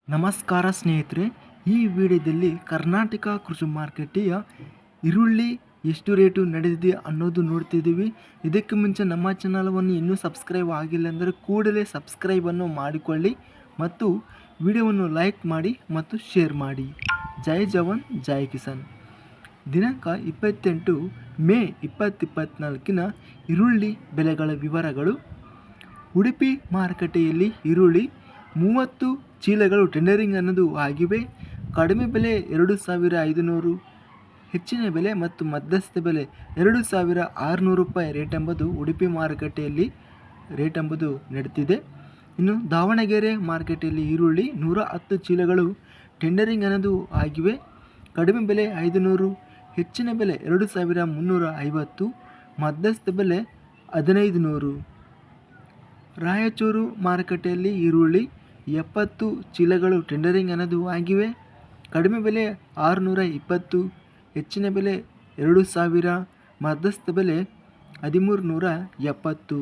ನಮಸ್ಕಾರ ಸ್ನೇಹಿತರೆ, ಈ ವಿಡಿಯೋದಲ್ಲಿ ಕರ್ನಾಟಕ ಕೃಷಿ ಮಾರುಕಟ್ಟೆಯ ಈರುಳ್ಳಿ ಎಷ್ಟು ರೇಟು ನಡೆದಿದೆ ಅನ್ನೋದು ನೋಡ್ತಿದ್ದೀವಿ. ಇದಕ್ಕೆ ಮುಂಚೆ ನಮ್ಮ ಚಾನಲವನ್ನು ಇನ್ನೂ ಸಬ್ಸ್ಕ್ರೈಬ್ ಆಗಿಲ್ಲ ಅಂದರೆ ಕೂಡಲೇ ಸಬ್ಸ್ಕ್ರೈಬನ್ನು ಮಾಡಿಕೊಳ್ಳಿ ಮತ್ತು ವಿಡಿಯೋವನ್ನು ಲೈಕ್ ಮಾಡಿ ಮತ್ತು ಶೇರ್ ಮಾಡಿ. ಜೈ ಜವಾನ್ ಜೈ ಕಿಸಾನ್. ದಿನಾಂಕ 28 ಮೇ 2024 ಈರುಳ್ಳಿ ಬೆಲೆಗಳ ವಿವರಗಳು. ಉಡುಪಿ ಮಾರುಕಟ್ಟೆಯಲ್ಲಿ ಈರುಳ್ಳಿ 30 ಚೀಲಗಳು ಟೆಂಡರಿಂಗ್ ಅನ್ನೋದು ಆಗಿವೆ. ಕಡಿಮೆ ಬೆಲೆ 2500, ಹೆಚ್ಚಿನ ಬೆಲೆ ಮತ್ತು ಮಧ್ಯಸ್ಥ ಬೆಲೆ 2600 ರೂಪಾಯಿ ರೇಟ್ ಎಂಬುದು ಉಡುಪಿ ಮಾರುಕಟ್ಟೆಯಲ್ಲಿ ರೇಟ್ ಎಂಬುದು ನಡೀತಿದೆ. ಇನ್ನು ದಾವಣಗೆರೆ ಮಾರುಕಟ್ಟೆಯಲ್ಲಿ ಈರುಳ್ಳಿ 110 ಚೀಲಗಳು ಟೆಂಡರಿಂಗ್ ಅನ್ನೋದು ಆಗಿವೆ. ಕಡಿಮೆ ಬೆಲೆ 500, ಹೆಚ್ಚಿನ ಬೆಲೆ 2350, ಮಧ್ಯಸ್ಥ ಬೆಲೆ 1500. ರಾಯಚೂರು ಮಾರುಕಟ್ಟೆಯಲ್ಲಿ ಈರುಳ್ಳಿ 70 ಚೀಲಗಳು ಟೆಂಡರಿಂಗ್ ಅನ್ನೋದು ಆಗಿವೆ. ಕಡಿಮೆ ಬೆಲೆ 620, ಹೆಚ್ಚಿನ ಬೆಲೆ 2000, ಮಧ್ಯಸ್ಥ ಬೆಲೆ 1370.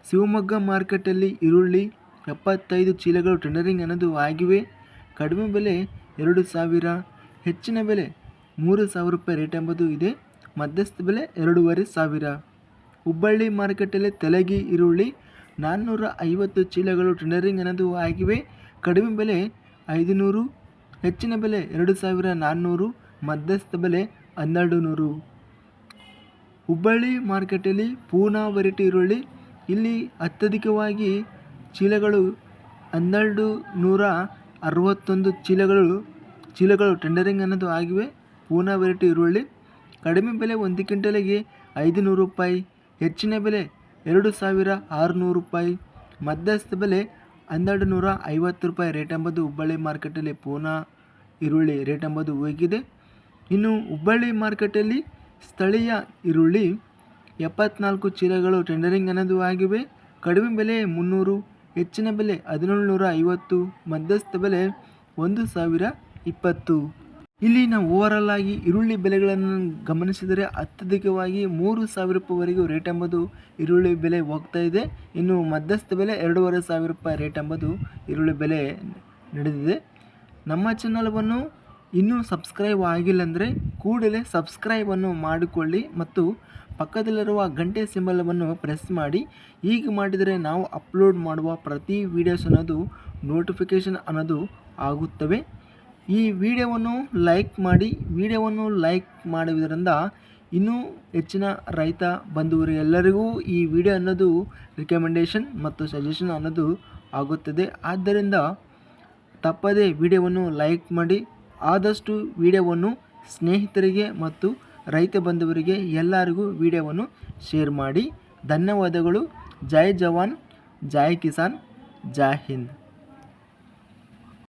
ಶಿವಮೊಗ್ಗ ಮಾರುಕಟ್ಟೆಯಲ್ಲಿ ಈರುಳ್ಳಿ 75 ಚೀಲಗಳು ಟೆಂಡರಿಂಗ್ ಅನ್ನೋದು ಆಗಿವೆ. ಕಡಿಮೆ ಬೆಲೆ 2000, ಹೆಚ್ಚಿನ ಬೆಲೆ 3000 ರೂಪಾಯಿ ರೇಟ್ ಎಂಬುದು ಇದೆ. ಮಧ್ಯಸ್ಥ ಬೆಲೆ 2500. ಹುಬ್ಬಳ್ಳಿ ಮಾರುಕಟ್ಟೆಯಲ್ಲಿ ತೆಲಗಿ ಈರುಳ್ಳಿ 450 ಚೀಲಗಳು ಟೆಂಡರಿಂಗ್ ಅನ್ನೋದು ಆಗಿವೆ. ಕಡಿಮೆ ಬೆಲೆ 500, ಹೆಚ್ಚಿನ ಬೆಲೆ 2400, ಮಧ್ಯಸ್ಥ ಬೆಲೆ 1200. ಹುಬ್ಬಳ್ಳಿ ಮಾರುಕಟ್ಟೆಯಲ್ಲಿ ಪೂನಾ ವೆರೈಟಿ ಈರುಳ್ಳಿ ಇಲ್ಲಿ ಅತ್ಯಧಿಕವಾಗಿ ಚೀಲಗಳು 1261 ಚೀಲಗಳು ಟೆಂಡರಿಂಗ್ ಅನ್ನೋದು ಆಗಿವೆ. ಪೂನಾ ವೆರೈಟಿ ಈರುಳ್ಳಿ ಕಡಿಮೆ ಬೆಲೆ 1 ಕ್ವಿಂಟಲಿಗೆ 500 ರೂಪಾಯಿ, ಹೆಚ್ಚಿನ ಬೆಲೆ 2600 ರೂಪಾಯಿ, ಮಧ್ಯಸ್ಥ ಬೆಲೆ 1250 ರೂಪಾಯಿ ರೇಟ್ ಎಂಬುದು ಹುಬ್ಬಳ್ಳಿ ಮಾರುಕಟ್ಟೆಯಲ್ಲಿ ಪೂನಾ ಈರುಳ್ಳಿ ರೇಟ್ ಎಂಬುದು ಹೋಗಿದೆ. ಇನ್ನು ಹುಬ್ಬಳ್ಳಿ ಮಾರುಕಟ್ಟೆಯಲ್ಲಿ ಸ್ಥಳೀಯ ಈರುಳ್ಳಿ 74 ಚೀಲಗಳು ಟೆಂಡರಿಂಗ್ ಅನ್ನೋದು ಆಗಿವೆ. ಕಡಿಮೆ ಬೆಲೆ 300, ಹೆಚ್ಚಿನ ಬೆಲೆ 1750, ಮಧ್ಯಸ್ಥ ಬೆಲೆ 1020. ಇಲ್ಲಿ ನಾವು ಓವರಾಲ್ ಆಗಿ ಈರುಳ್ಳಿ ಬೆಲೆಗಳನ್ನು ಗಮನಿಸಿದರೆ ಅತ್ಯಧಿಕವಾಗಿ 3000 ರೂಪಾಯಿವರೆಗೂ ರೇಟ್ ಎಂಬುದು ಈರುಳ್ಳಿ ಬೆಲೆ ಹೋಗ್ತಾ ಇದೆ. ಇನ್ನು ಮಧ್ಯಸ್ಥ ಬೆಲೆ 2500 ರೂಪಾಯಿ ರೇಟ್ ಎಂಬುದು ಈರುಳ್ಳಿ ಬೆಲೆ ನಡೆದಿದೆ. ನಮ್ಮ ಚಾನಲವನ್ನು ಇನ್ನೂ ಸಬ್ಸ್ಕ್ರೈಬ್ ಆಗಿಲ್ಲ ಅಂದರೆ ಕೂಡಲೇ ಸಬ್ಸ್ಕ್ರೈಬನ್ನು ಮಾಡಿಕೊಳ್ಳಿ ಮತ್ತು ಪಕ್ಕದಲ್ಲಿರುವ ಗಂಟೆ ಸಿಂಬಲವನ್ನು ಪ್ರೆಸ್ ಮಾಡಿ. ಹೀಗೆ ಮಾಡಿದರೆ ನಾವು ಅಪ್ಲೋಡ್ ಮಾಡುವ ಪ್ರತಿ ವಿಡಿಯೋಸ್ ಅನ್ನೋದು ನೋಟಿಫಿಕೇಷನ್ ಅನ್ನೋದು ಆಗುತ್ತವೆ. ಈ ವಿಡಿಯೋವನ್ನು ಲೈಕ್ ಮಾಡಿ. ವಿಡಿಯೋವನ್ನು ಲೈಕ್ ಮಾಡುವುದರಿಂದ ಇನ್ನೂ ಹೆಚ್ಚಿನ ರೈತ ಬಂಧುವರಿಗೆಲ್ಲರಿಗೂ ಈ ವಿಡಿಯೋ ಅನ್ನೋದು ರಿಕಮೆಂಡೇಷನ್ ಮತ್ತು ಸಜೆಷನ್ ಅನ್ನೋದು ಆಗುತ್ತದೆ. ಆದ್ದರಿಂದ ತಪ್ಪದೇ ವಿಡಿಯೋವನ್ನು ಲೈಕ್ ಮಾಡಿ. ಆದಷ್ಟು ವಿಡಿಯೋವನ್ನು ಸ್ನೇಹಿತರಿಗೆ ಮತ್ತು ರೈತ ಬಂಧುವರಿಗೆ ಎಲ್ಲರಿಗೂ ವಿಡಿಯೋವನ್ನು ಶೇರ್ ಮಾಡಿ. ಧನ್ಯವಾದಗಳು. ಜೈ ಜವಾನ್ ಜೈ ಕಿಸಾನ್, ಜೈ ಹಿಂದ್.